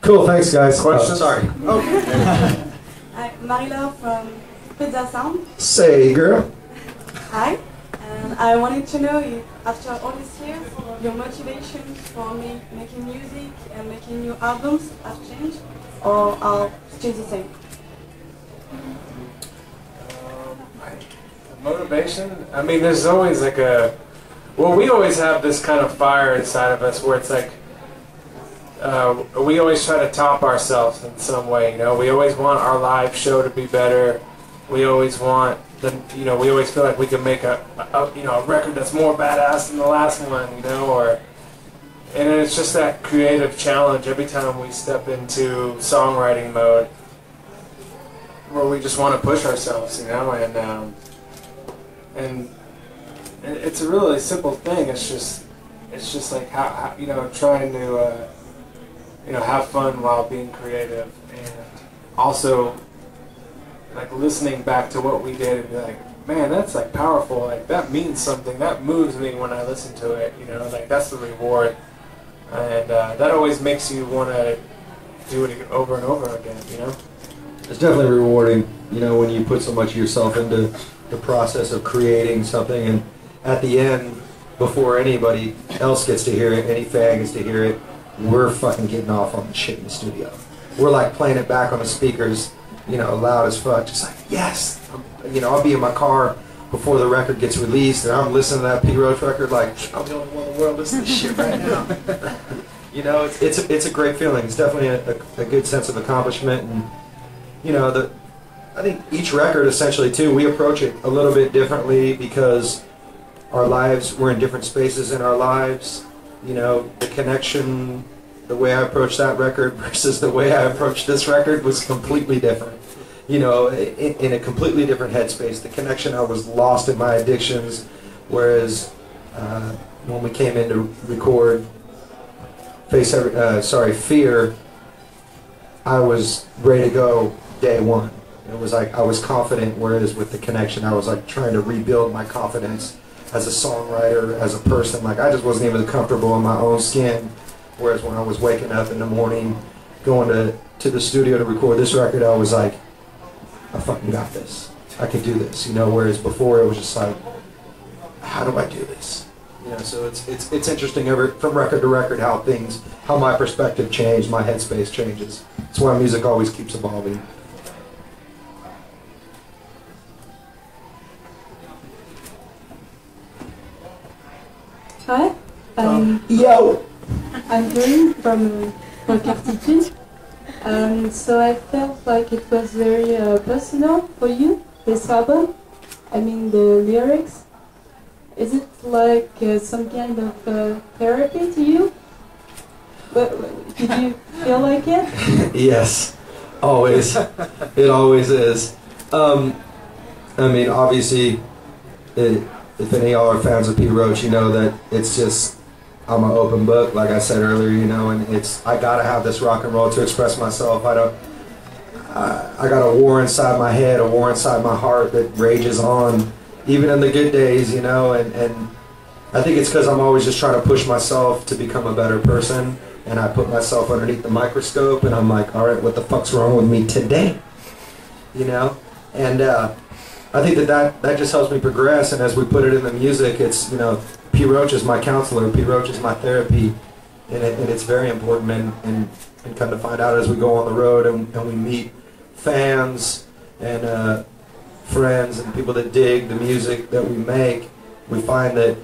Cool, thanks guys. Questions? Sorry. Hi, Marila from Pizza Sound. Say, girl. Hi, and I wanted to know if after all these years, your motivation for making music and making new albums have changed or are still the same? Motivation? I mean, there's always like a... Well, we always have this kind of fire inside of us where it's like... we always try to top ourselves in some way, you know? We always want our live show to be better. We always want... we always feel like we can make a record that's more badass than the last one, you know? And it's just that creative challenge every time we step into songwriting mode where we just want to push ourselves, you know? And it's a really simple thing. It's just like how trying to have fun while being creative, and also like listening back to what we did and be like, man, that's like powerful. Like that means something. That moves me when I listen to it. You know, like that's the reward, and that always makes you want to do it over and over again. You know, it's definitely rewarding. You know, when you put so much of yourself into the process of creating something, and at the end, before anybody else gets to hear it, any fan gets to hear it, we're fucking getting off on the shit in the studio. We're like playing it back on the speakers, you know, loud as fuck, just like, yes! I'll be in my car before the record gets released, and I'm listening to that P. Roach record like, I'm the only one in the world listening to this shit right now. You know, it's a great feeling. It's definitely a good sense of accomplishment, and, you know, I think each record, essentially, too, we approach it a little bit differently because our lives, we're in different spaces in our lives. You know, the connection, the way I approached that record versus the way I approached this record was completely different. You know, in a completely different headspace. The connection, I was lost in my addictions, whereas when we came in to record F.E.A.R, I was ready to go day one. It was like I was confident, whereas with the connection I was like trying to rebuild my confidence as a songwriter, as a person. Like I just wasn't even comfortable in my own skin, whereas when I was waking up in the morning going to the studio to record this record, I was like, I fucking got this. I can do this, you know, whereas before it was just like, how do I do this? You know, so it's interesting from record to record how my perspective changed, my headspace changes. That's why music always keeps evolving. Hi, yo! I'm Doreen from Conférence. So I felt like it was very personal for you, this album. I mean, the lyrics. Is it like some kind of therapy to you? Did you feel like it? Yes, always. It always is. I mean, obviously, if any of y'all are fans of P. Roach, you know that it's just, I'm an open book, like I said earlier, you know, and I gotta have this rock and roll to express myself. I got a war inside my head, a war inside my heart that rages on, even in the good days, you know, and I think it's because I'm always just trying to push myself to become a better person, and I put myself underneath the microscope, and I'm like, all right, what the fuck's wrong with me today? You know? And I think that just helps me progress, and as we put it in the music, it's, you know, P. Roach is my counselor, P. Roach is my therapy, and it's very important, and come to find out as we go on the road and we meet fans and friends and people that dig the music that we make, we find that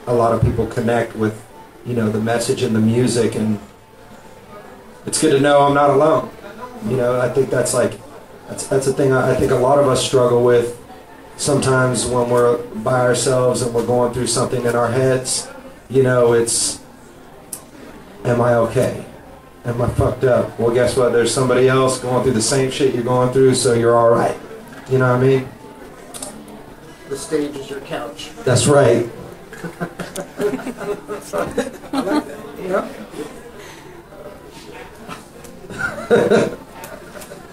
a lot of people connect with, you know, the message and the music, and it's good to know I'm not alone. You know, I think that's a thing I think a lot of us struggle with sometimes when we're by ourselves and we're going through something in our heads. You know, it's, am I okay? Am I fucked up? Well, guess what? There's somebody else going through the same shit you're going through, so you're all right. You know what I mean? The stage is your couch. That's right. I like that. Yeah.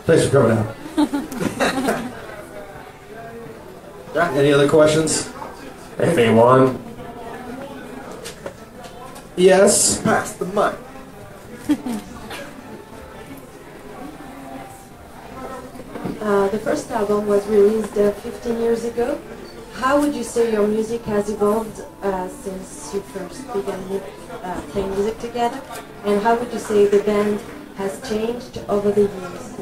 Thanks for coming out. Any other questions? Anyone? Yes. Pass the mic. The first album was released 15 years ago. How would you say your music has evolved since you first began playing music together? And how would you say the band has changed over the years?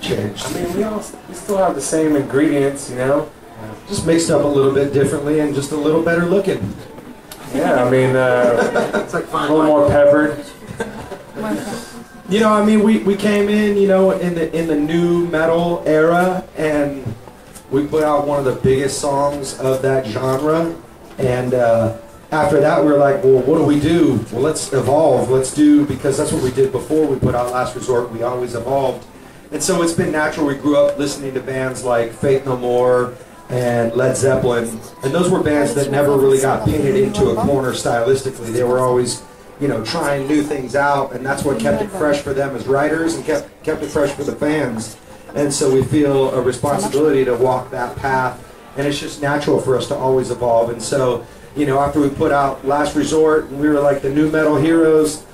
Changed. I mean, we still have the same ingredients, you know. Just mixed up a little bit differently and just a little better looking. Yeah, I mean, It's like a fine little wine. more peppered. You know, I mean, we came in, you know, in the new metal era, and we put out one of the biggest songs of that genre. And after that, we were like, well, what do we do? Well, let's evolve. Let's do, because that's what we did before we put out Last Resort. We always evolved. And so it's been natural. We grew up listening to bands like Faith No More and Led Zeppelin. And those were bands that never really got painted into a corner stylistically. They were always, you know, trying new things out, and that's what kept it fresh for them as writers and kept it fresh for the fans. And so we feel a responsibility to walk that path, and it's just natural for us to always evolve. And so, you know, after we put out Last Resort, and we were like the new metal heroes,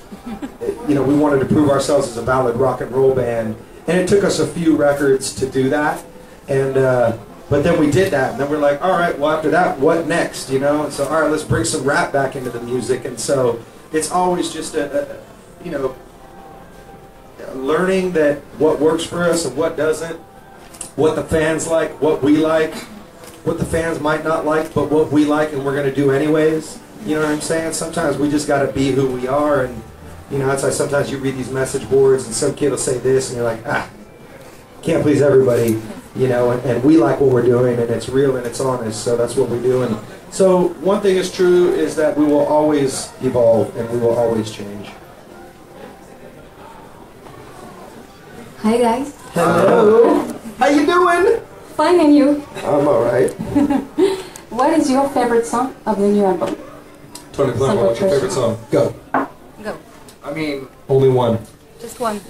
you know, we wanted to prove ourselves as a ballad rock and roll band, and it took us a few records to do that. And but then we did that, and then we're like, all right, well, after that, what next, you know? And so, all right, let's bring some rap back into the music. And so it's always just you know, learning that what works for us and what doesn't, what the fans like, what we like, what the fans might not like, but what we like and we're going to do anyways. You know what I'm saying? Sometimes we just got to be who we are, and you know, that's why sometimes you read these message boards and some kid will say this and you're like, can't please everybody, you know, and we like what we're doing, and it's real and it's honest, so that's what we do. And so one thing is true is that we will always evolve and we will always change. Hi guys. Hello. How you doing? Fine, and you? I'm all right. What is your favorite song of the new album? Tony Plum, what's your favorite song? Go. Go. I mean, Only one. Just one.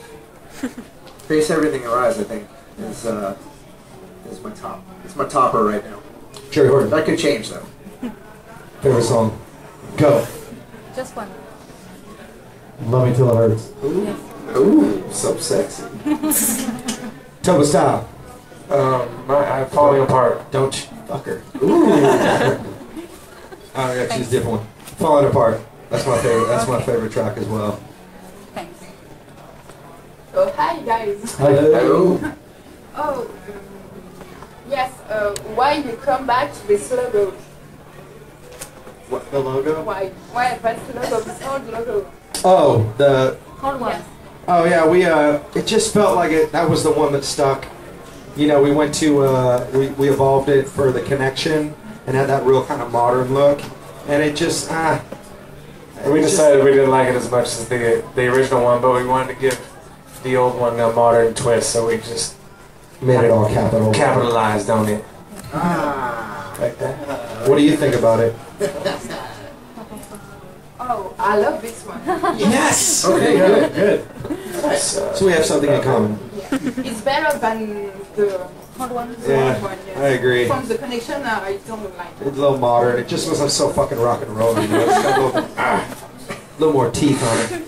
Face Everything in Your Eyes, I think, is my top. It's my topper right now. Jerry Horton. That could change though. Favorite song? Go. Just one. Love Me Till It Hurts. Ooh, so sexy. Toba Style. I'm falling apart. Don't you fuck her. Ooh. Oh yeah, she's a different one. Falling Apart. That's my favorite. That's my favorite track as well. Thanks. Oh, hi guys. Hello. Oh, yes. Why you come back to this logo? What, the logo? Why? Why press the logo? This old logo. Oh, the. Hold one. Oh yeah, we it just felt like that was the one that stuck. You know, we went to we evolved it for the connection and had that real kind of modern look, and it just We decided we didn't like it as much as the original one, but we wanted to give the old one a modern twist, so we just made it all capital. capitalized on it. Like that. What do you think about it? Oh, I love this one. Yes. Okay, good, good. So we have something in common. It's better than the old one. The Yeah, old one, yes. I agree. From the connection, I don't like it. It's a little modern. It just wasn't so fucking rock and roll. You know? It's got a little more teeth on it.